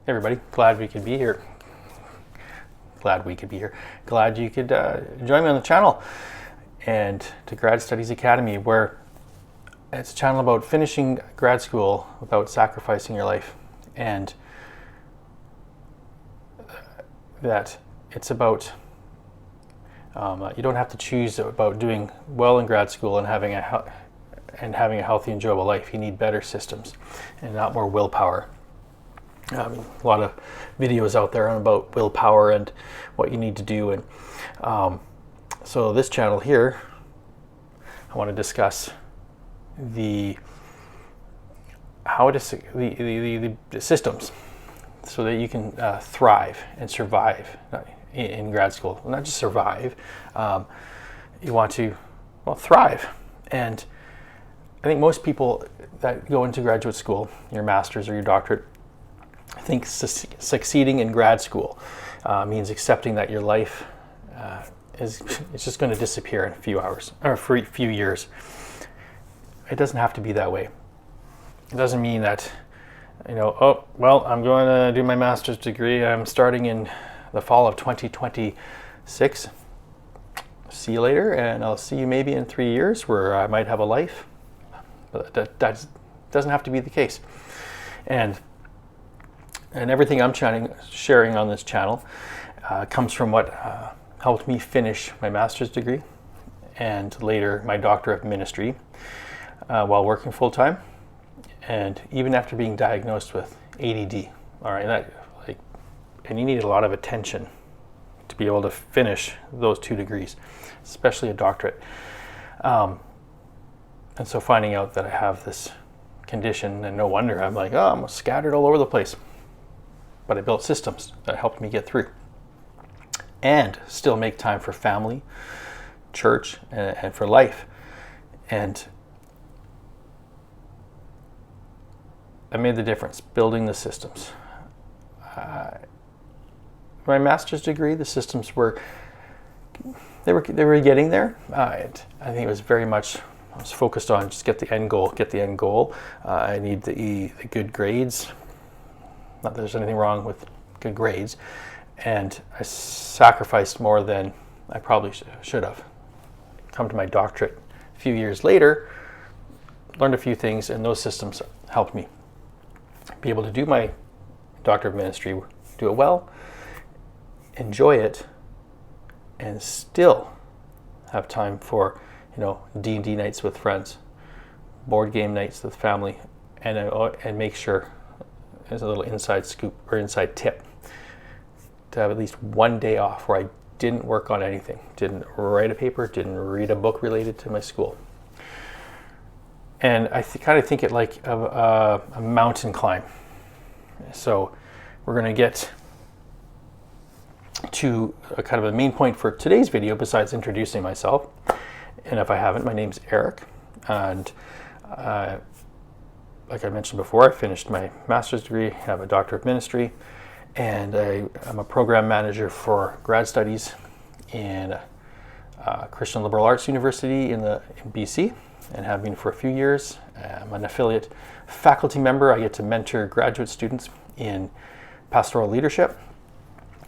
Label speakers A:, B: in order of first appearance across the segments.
A: Hey everybody, glad we could be here. Glad you could join me on the channel and to Grad Studies Academy, where it's a channel about finishing grad school without sacrificing your life, and that it's about you don't have to choose about doing well in grad school and having a healthy, enjoyable life. You need better systems and not more willpower. A lot of videos out there about willpower and what you need to do, and so this channel here, I want to discuss the systems so that you can thrive and survive in grad school. Well, not just survive, you want to thrive. And I think most people that go into graduate school, your master's or your doctorate, I think succeeding in grad school means accepting that your life is just going to disappear in a few hours or a few years. It doesn't have to be that way. It doesn't mean that, I'm going to do my master's degree. I'm starting in the fall of 2026. See you later, and I'll see you maybe in 3 years where I might have a life. But that doesn't have to be the case. And everything I'm sharing on this channel comes from what helped me finish my master's degree and later my doctorate of ministry while working full-time, and even after being diagnosed with ADD. All right, and you need a lot of attention to be able to finish those 2 degrees, especially a doctorate. And so finding out that I have this condition, and no wonder I'm I'm scattered all over the place. But I built systems that helped me get through and still make time for family, church, and for life. And I made the difference building the systems. My master's degree, the systems were getting there. I think it was very much, I was focused on just get the end goal. I need the good grades. Not that there's anything wrong with good grades, and I sacrificed more than I probably should have. Come to my doctorate a few years later, learned a few things, and those systems helped me be able to do my doctorate of ministry, do it well, enjoy it, and still have time for D&D nights with friends, board game nights with family, and make sure, as a little inside scoop or inside tip, to have at least one day off where I didn't work on anything, didn't write a paper, didn't read a book related to my school. And I kind of think it like a mountain climb. So we're going to get to a kind of a main point for today's video, besides introducing myself. And if I haven't, my name's Eric, and like I mentioned before, I finished my master's degree, have a doctorate of ministry, and I'm a program manager for grad studies in Christian Liberal Arts University in BC, and have been for a few years. I'm an affiliate faculty member. I get to mentor graduate students in pastoral leadership,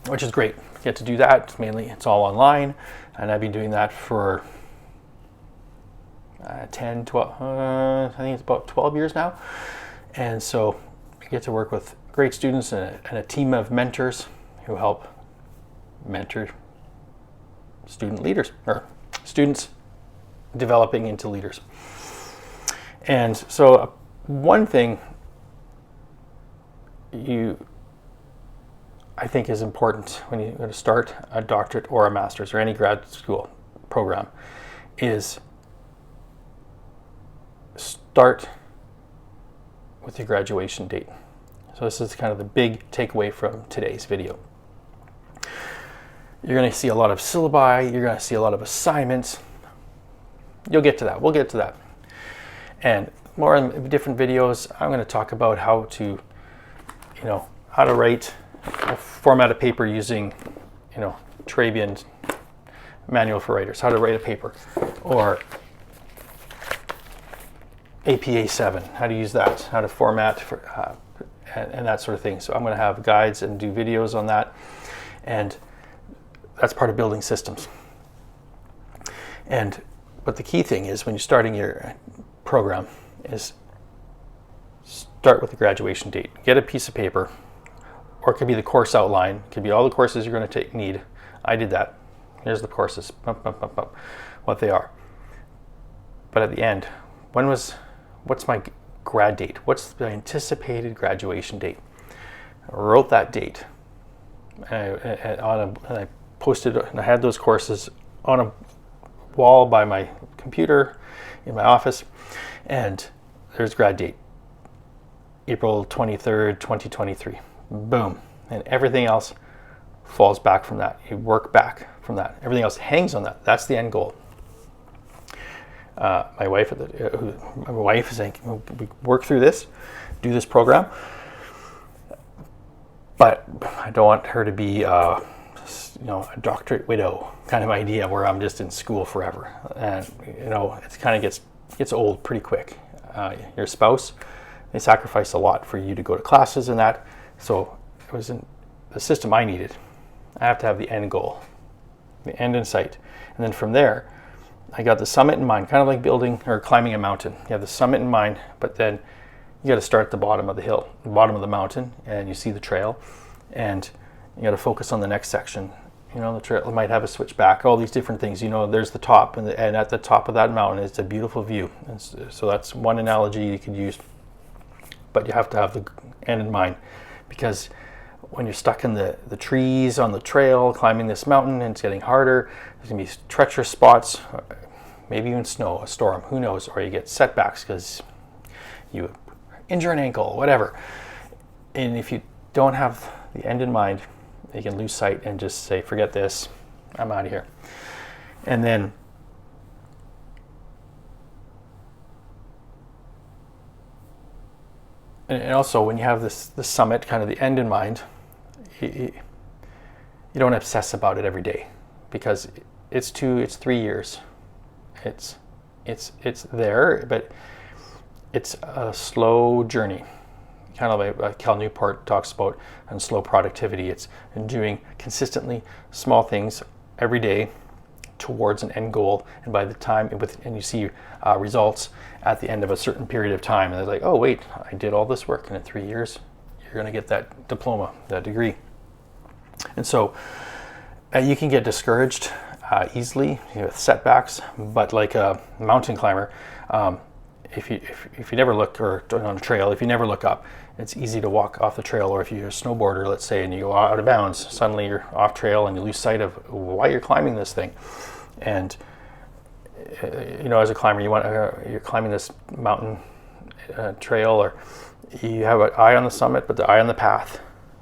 A: which is great. I get to do that. Mainly, it's all online, and I've been doing that for 10, 12, I think it's about 12 years now. And so I get to work with great students and a team of mentors who help mentor student leaders, or students developing into leaders. And so one thing I think is important when you're going to start a doctorate or a master's or any grad school program is start with your graduation date. So this is kind of the big takeaway from today's video. You're going to see a lot of syllabi, you're going to see a lot of assignments. You'll get to that, we'll get to that. And more in different videos, I'm going to talk about how to, how to write a format of paper using, Trabian manual for writers, how to write a paper, or APA 7, how to use that, how to format for, and that sort of thing. So I'm going to have guides and do videos on that, and that's part of building systems. But the key thing is when you're starting your program is start with the graduation date. Get a piece of paper, or it could be the course outline. It could be all the courses you're going to need. I did that. Here's the courses, what they are. But at the end, what's my grad date? What's the anticipated graduation date? I wrote that date, and I posted, and I had those courses on a wall by my computer in my office, and there's grad date, April 23rd, 2023. Boom. And everything else falls back from that. You work back from that. Everything else hangs on that. That's the end goal. My wife is saying, we work through this, do this program, but I don't want her to be a doctorate widow kind of idea where I'm just in school forever. And it kind of gets old pretty quick. Your spouse, they sacrifice a lot for you to go to classes and that. So it was in the system I needed. I have to have the end goal, the end in sight. And then from there, I got the summit in mind, kind of like building or climbing a mountain. You have the summit in mind, but then you got to start at the bottom of the hill, the bottom of the mountain, and you see the trail, and you got to focus on the next section. The trail might have a switchback, all these different things. There's the top, and at the top of that mountain is a beautiful view. And so that's one analogy you could use, but you have to have the end in mind, because when you're stuck in the trees on the trail climbing this mountain and it's getting harder, there's going to be treacherous spots, maybe even snow, a storm, who knows, or you get setbacks because you injure an ankle, whatever. And if you don't have the end in mind, you can lose sight and just say, forget this, I'm out of here. And then and also when you have the summit, kind of the end in mind, you don't obsess about it every day, because it's 3 years. It's there, but it's a slow journey. Kind of like Cal Newport talks about and slow productivity. It's doing consistently small things every day towards an end goal, and by the time and you see results at the end of a certain period of time, and they're like, oh wait, I did all this work, and in 3 years you're going to get that diploma, that degree. And so you can get discouraged easily with setbacks, but like a mountain climber, if you never look, or on a trail, if you never look up, it's easy to walk off the trail. Or if you're a snowboarder, let's say, and you go out of bounds, suddenly you're off trail and you lose sight of why you're climbing this thing. And as a climber, you're climbing this mountain trail, or you have an eye on the summit, but the eye on the path,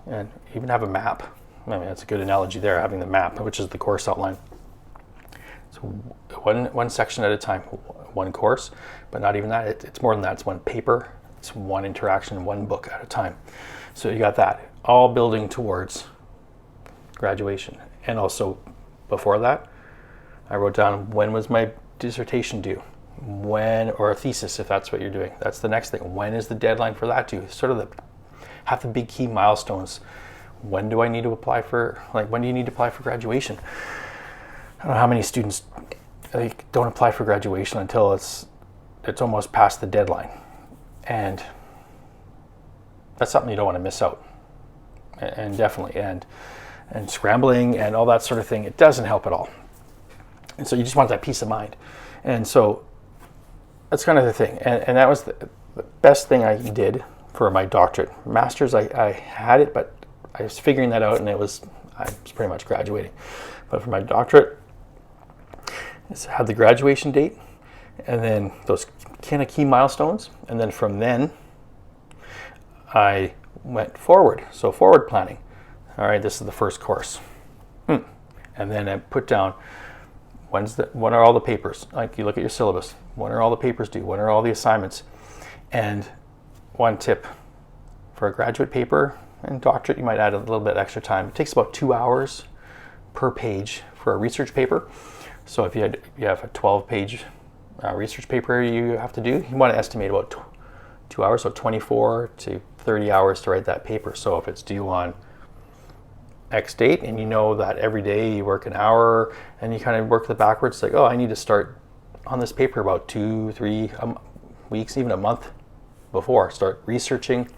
A: and even have a map. I mean, that's a good analogy there, having the map, which is the course outline. So one section at a time, one course, but not even that. It's more than that. It's one paper, it's one interaction, one book at a time. So you got that, all building towards graduation. And also before that, I wrote down, when was my dissertation due? When, or a thesis, if that's what you're doing. That's the next thing. When is the deadline for that due? Sort of have the big key milestones. When do I need to apply for, when do you need to apply for graduation? I don't know how many students don't apply for graduation until it's almost past the deadline. And that's something you don't want to miss out. And definitely, and scrambling and all that sort of thing, it doesn't help at all. And so you just want that peace of mind. And so that's kind of the thing. And that was the best thing I did for my doctorate. Master's, I had it, but I was figuring that out, and I was pretty much graduating. But for my doctorate, I had the graduation date, and then those kind of key milestones. And then from then, I went forward. So forward planning. All right, this is the first course. And then I put down, when are all the papers? Like, you look at your syllabus. When are all the papers due? When are all the assignments? And one tip for a graduate paper and doctorate, you might add a little bit extra time. It takes about 2 hours per page for a research paper. So if you have a 12-page research paper you have to do, you want to estimate about 2 hours, so 24 to 30 hours to write that paper. So if it's due on X date and you know that every day you work an hour and you kind of work the backwards, like, oh, I need to start on this paper about 2-3 weeks, even a month before. Start researching.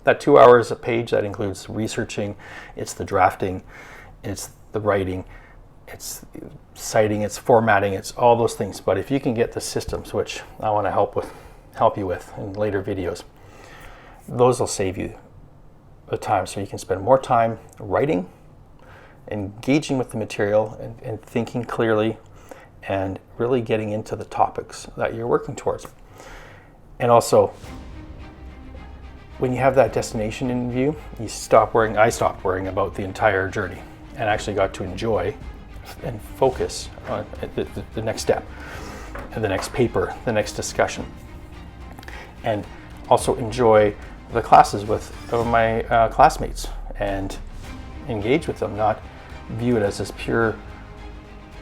A: That 2 hours a page, that includes researching, it's the drafting, it's the writing, it's citing, it's formatting, it's all those things. But if you can get the systems, which I want to help you with in later videos, those will save you the time, so you can spend more time writing, engaging with the material, and thinking clearly, and really getting into the topics that you're working towards. And also, when you have that destination in view, I stopped worrying about the entire journey and actually got to enjoy and focus on the next step, and the next paper, the next discussion, and also enjoy the classes with my classmates and engage with them, not view it as this pure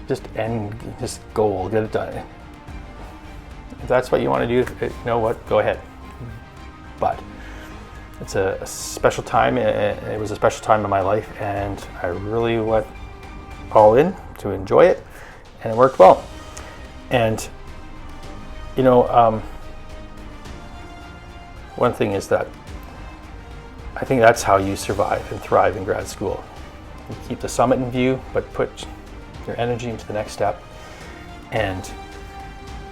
A: just goal, get it done. If that's what you want to do, you know what, go ahead. But it's a special time. It was a special time in my life, and I really went all in to enjoy it, and it worked well. And you know, one thing is that I think that's how you survive and thrive in grad school. You keep the summit in view, but put your energy into the next step. And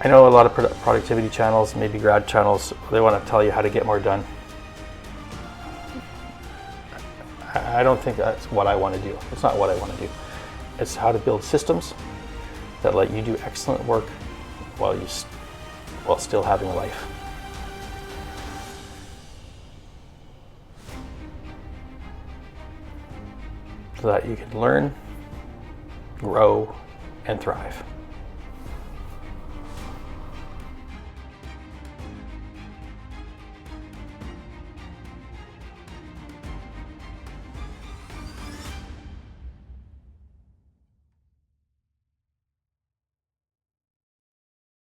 A: I know a lot of productivity channels, maybe grad channels, they want to tell you how to get more done. I don't think that's what I want to do. It's not what I want to do. It's how to build systems that let you do excellent work while still having a life. So that you can learn, grow, and thrive.